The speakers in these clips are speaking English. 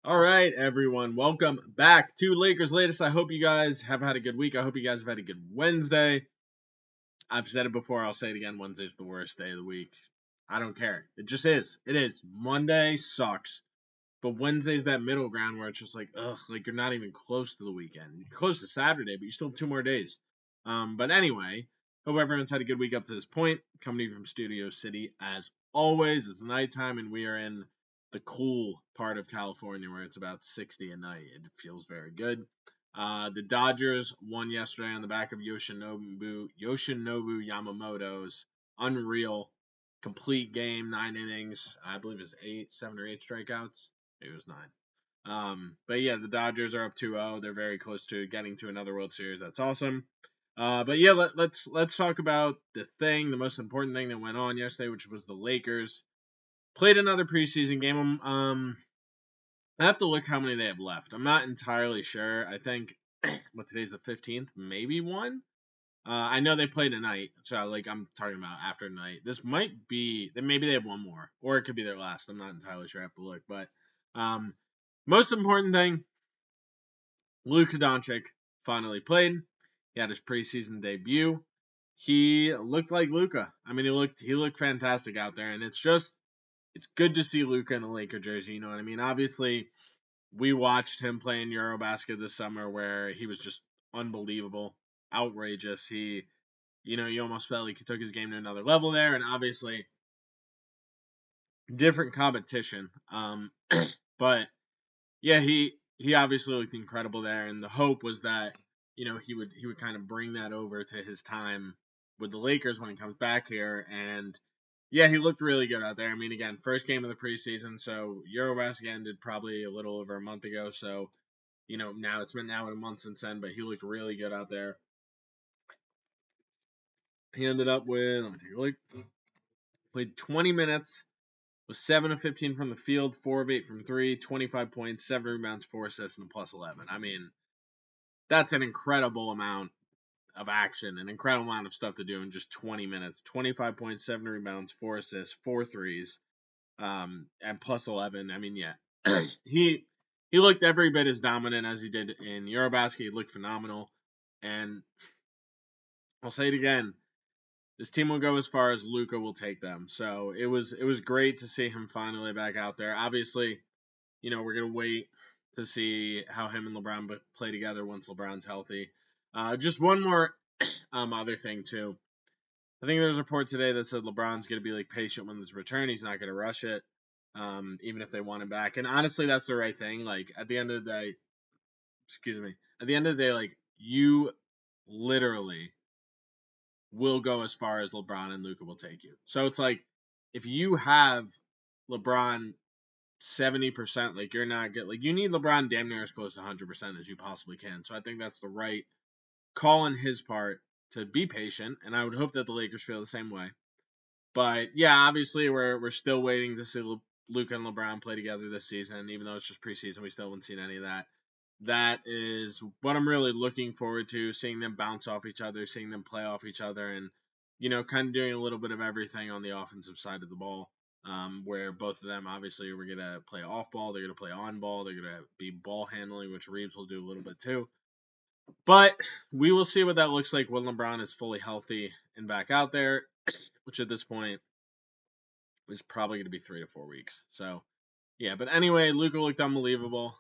All right, everyone. Welcome back to Lakers Latest. I hope you guys have had a good week. I hope you guys have had a good Wednesday. I've said it before. I'll say it again. Wednesday's the worst day of the week. I don't care. It just is. It is. Monday sucks. But Wednesday's that middle ground where it's just like, ugh, like you're not even close to the weekend. You're close to Saturday, but you still have 2 more days. But anyway, hope everyone's had a good week up to this point. Coming to you from Studio City as always. It's nighttime and we are in the cool part of California where it's about 60 at night. It feels very good. The Dodgers won yesterday on the back of Yoshinobu Yamamoto's unreal complete game, 9 innings. I believe it's 7 or 8 strikeouts. Maybe it was 9. But yeah, the Dodgers are up 2-0. They're very close to getting to another World Series. That's awesome. But yeah, let's talk about the most important thing that went on yesterday, which was the Lakers played another preseason game. I have to look how many they have left. I'm not entirely sure. I think today's the 15th, maybe one. I know they play tonight, so I'm talking about after tonight. This might be maybe they have one more, or it could be their last. I'm not entirely sure. I have to look, but most important thing, Luka Doncic finally played. He had his preseason debut. He looked like Luka. I mean, he looked fantastic out there, and it's good to see Luka in a Laker jersey. You know what I mean? Obviously, we watched him play in EuroBasket this summer, where he was just unbelievable, outrageous. You almost felt like he took his game to another level there, and obviously different competition. But yeah, he obviously looked incredible there, and the hope was that he would kind of bring that over to his time with the Lakers when he comes back here, and yeah, he looked really good out there. I mean, again, first game of the preseason, so EuroBasket ended probably a little over a month ago, so now it's been a month since then, but he looked really good out there. He ended up with, let me take a look, played 20 minutes, was 7 of 15 from the field, 4 of 8 from 3, 25 points, 7 rebounds, 4 assists, and a plus 11. I mean, that's an incredible amount of action, an incredible amount of stuff to do in just 20 minutes. 25 points, 7 rebounds, 4 assists, 4 threes, and plus 11. I mean, yeah, he looked every bit as dominant as he did in EuroBasket. He looked phenomenal, and I'll say it again. This team will go as far as Luka will take them. So it was great to see him finally back out there. Obviously, we're gonna wait to see how him and LeBron play together once LeBron's healthy. Just one more other thing too. I think there's a report today that said LeBron's gonna be patient when his return. He's not gonna rush it, even if they want him back. And honestly, that's the right thing. At the end of the day, excuse me. At the end of the day, you literally will go as far as LeBron and Luka will take you. So it's if you have LeBron 70%, you're not good. You need LeBron damn near as close to 100% as you possibly can. So I think that's the right call on his part to be patient, and I would hope that the Lakers feel the same way. But yeah, obviously we're still waiting to see Luka and LeBron play together this season. Even though it's just preseason, we still haven't seen any of that. That is what I'm really looking forward to, seeing them bounce off each other, seeing them play off each other, and kind of doing a little bit of everything on the offensive side of the ball. Where both of them obviously we're gonna play off ball, they're gonna play on ball, they're gonna be ball handling, which Reeves will do a little bit too. But we will see what that looks like when LeBron is fully healthy and back out there, which at this point is probably going to be 3 to 4 weeks. So, yeah. But anyway, Luka looked unbelievable.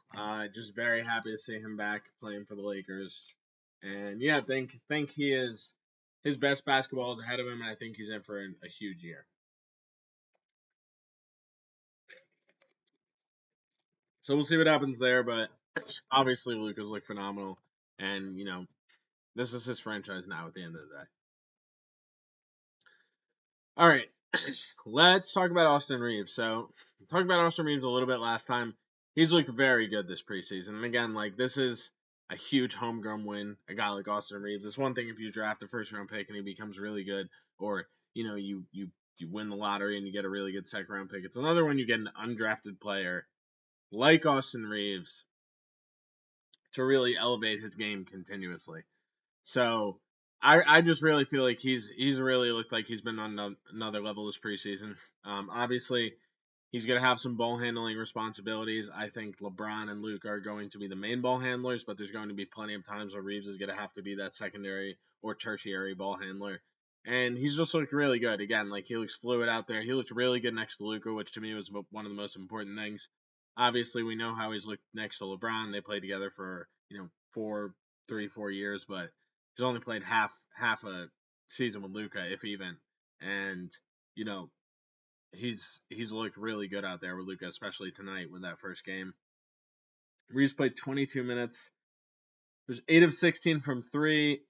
Just very happy to see him back playing for the Lakers. And yeah, think he is his best basketball is ahead of him, and I think he's in for a huge year. So we'll see what happens there. But obviously, Luka's looked phenomenal, and this is his franchise now. At the end of the day. All right, let's talk about Austin Reeves. So, talked about Austin Reeves a little bit last time. He's looked very good this preseason. And again, this is a huge homegrown win. A guy like Austin Reeves. It's one thing if you draft a first round pick and he becomes really good, or you win the lottery and you get a really good second round pick. It's another when you get an undrafted player like Austin Reeves to really elevate his game continuously. So I just really feel like he's really looked like he's been on another level this preseason. Obviously, He's going to have some ball handling responsibilities. I think LeBron and Luke are going to be the main ball handlers, but there's going to be plenty of times where Reeves is going to have to be that secondary or tertiary ball handler. And he's just looked really good. Again, like he looks fluid out there. He looked really good next to Luka, which to me was one of the most important things. Obviously, we know how he's looked next to LeBron. They played together for 4 years, but he's only played half a season with Luka, if even. And you know, he's looked really good out there with Luka, especially tonight with that first game. Reeves played 22 minutes. There's 8 of 16 from three.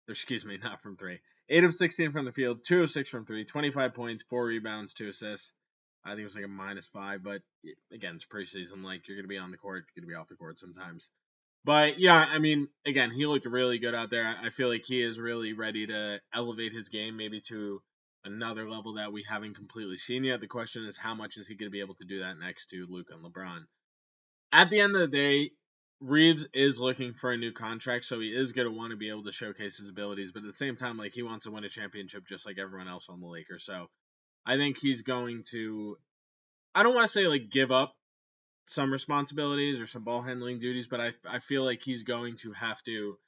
Excuse me, not from three. 8 of 16 from the field, 2 of 6 from three, 25 points, 4 rebounds, 2 assists. I think it was like a -5, but again, it's preseason. Like, you're going to be on the court, you're going to be off the court sometimes. But yeah, I mean, again, he looked really good out there. I feel like he is really ready to elevate his game maybe to another level that we haven't completely seen yet. The question is, how much is he going to be able to do that next to Luka and LeBron? At the end of the day, Reeves is looking for a new contract, so he is going to want to be able to showcase his abilities. But at the same time, like, he wants to win a championship just like everyone else on the Lakers. So I think he's going to, I don't want to say like give up some responsibilities or some ball handling duties, but I feel like he's going to have to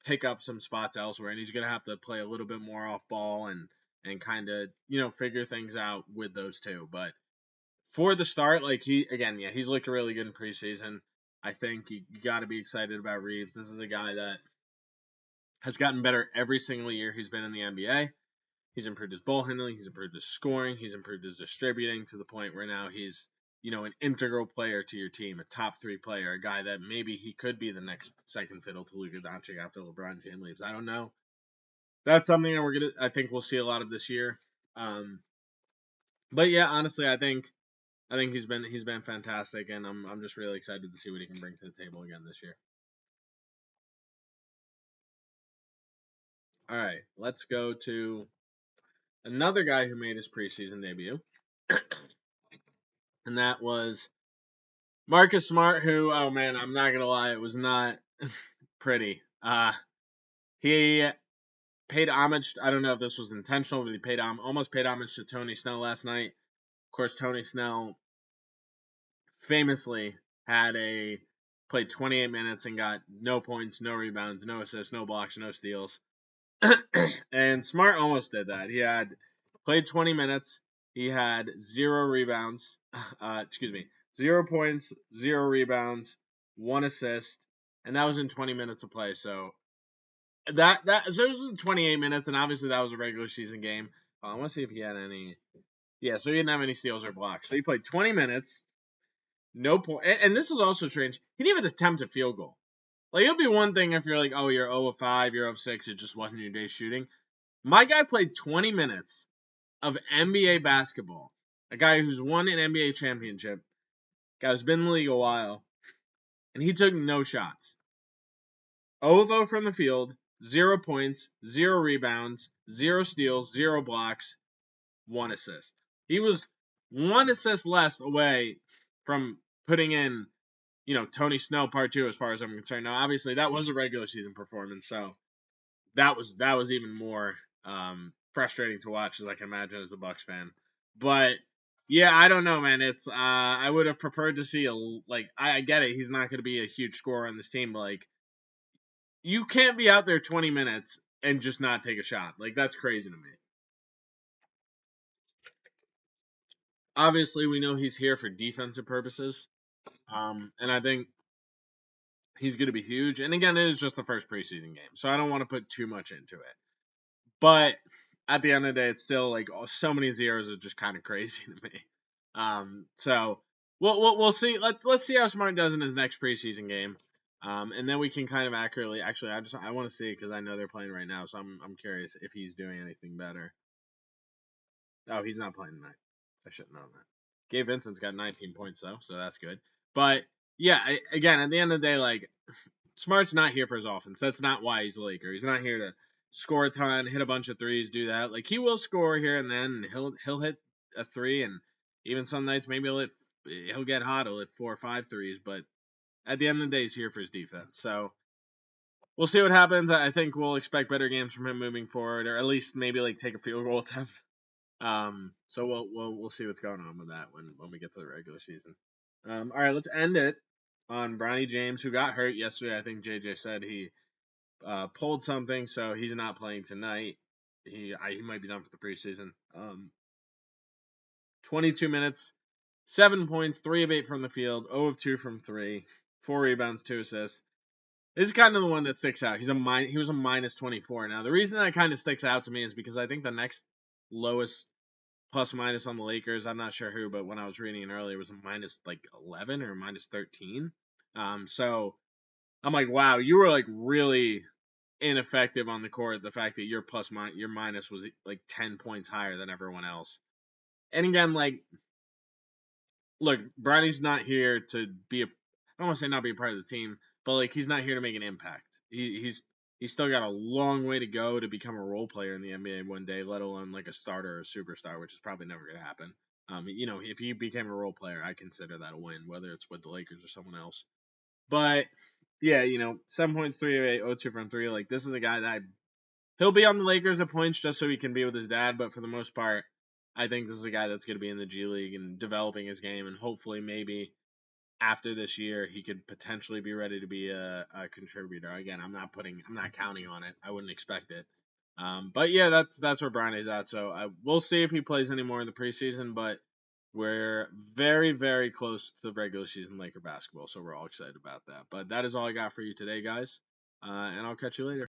pick up some spots elsewhere, and he's going to have to play a little bit more off ball and kind of figure things out with those two. But for the start, like he's looked really good in preseason. I think you got to be excited about Reeves. This is a guy that has gotten better every single year he's been in the NBA. He's improved his ball handling, he's improved his scoring, he's improved his distributing to the point where now he's, an integral player to your team, a top 3 player, a guy that maybe he could be the next second fiddle to Luka Doncic after LeBron James leaves. I don't know. That's something that I think we'll see a lot of this year. But yeah, honestly, I think he's been fantastic, and I'm just really excited to see what he can bring to the table again this year. All right, let's go to another guy who made his preseason debut, and that was Marcus Smart, who, oh man, I'm not gonna lie, it was not pretty. He paid homage. I don't know if this was intentional, but he almost paid homage to Tony Snell last night. Of course, Tony Snell famously played 28 minutes and got no points, no rebounds, no assists, no blocks, no steals. And Smart almost did that. He had played 20 minutes. He had 0 rebounds. 0 points, 0 rebounds, 1 assist, and that was in 20 minutes of play. So so it was 28 minutes, and obviously that was a regular season game. I want to see if he had any. Yeah, so he didn't have any steals or blocks. So he played 20 minutes, no point. And this is also strange. He didn't even attempt a field goal. Like, it'll be one thing if you're like, oh, you're 0 of 5, you're 0 of 6, it just wasn't your day shooting. My guy played 20 minutes of NBA basketball. A guy who's won an NBA championship. A guy who's been in the league a while. And he took no shots. 0 of 0 from the field, 0 points, 0 rebounds, 0 steals, 0 blocks, 1 assist. He was 1 assist less away from putting in, Tony Snell part 2 as far as I'm concerned. Now, obviously, that was a regular season performance, so that was even more frustrating to watch, as I can imagine as a Bucks fan. But yeah, I don't know, man. It's I would have preferred to see I get it. He's not going to be a huge scorer on this team, but like, you can't be out there 20 minutes and just not take a shot. Like, that's crazy to me. Obviously, we know he's here for defensive purposes, and I think he's going to be huge. And again, it is just the first preseason game, so I don't want to put too much into it. But at the end of the day, it's still like so many zeros is just kind of crazy to me. So we'll see. Let's see how Smart does in his next preseason game, and then we can kind of accurately. Actually, I want to see because I know they're playing right now, so I'm curious if he's doing anything better. Oh, he's not playing tonight. I should have known that. Gabe Vincent's got 19 points though, so that's good. But yeah, again, at the end of the day, like, Smart's not here for his offense. That's not why he's a Laker. He's not here to score a ton, hit a bunch of threes, do that. Like, he will score here and then. He'll hit a 3, and even some nights maybe he'll get hot. He'll hit 4 or 5 threes. But at the end of the day, he's here for his defense. So we'll see what happens. I think we'll expect better games from him moving forward, or at least maybe like take a field goal attempt. So we'll see what's going on with that when we get to the regular season. All right, let's end it on Bronny James, who got hurt yesterday. I think JJ said he pulled something, so he's not playing tonight. He might be done for the preseason. 22 minutes, 7 points, 3 of 8 from the field, 0 of 2 from 3, 4 rebounds, 2 assists. This is kind of the one that sticks out. He was a minus 24. Now, the reason that kind of sticks out to me is because I think the next lowest plus minus on the Lakers, I'm not sure who, but when I was reading it earlier, it was a minus like 11 or minus 13. So I'm like, wow, you were like really ineffective on the court. The fact that your minus was like 10 points higher than everyone else. And again, like, look, Bronny's not here to be I don't want to say not be a part of the team, but like he's not here to make an impact. He's still got a long way to go to become a role player in the NBA one day, let alone like a starter or a superstar, which is probably never going to happen. If he became a role player, I consider that a win, whether it's with the Lakers or someone else. But yeah, 7 points, 3 of 8, 0-2 from 3. Like, this is a guy that he'll be on the Lakers at points just so he can be with his dad, but for the most part, I think this is a guy that's going to be in the G League and developing his game, and hopefully maybe after this year he could potentially be ready to be a contributor. Again, I'm not counting on it. I wouldn't expect it. But yeah, that's where Brian is at. So we'll see if he plays anymore in the preseason, but we're very, very close to the regular season Laker basketball, so we're all excited about that. But that is all I got for you today, guys, and I'll catch you later.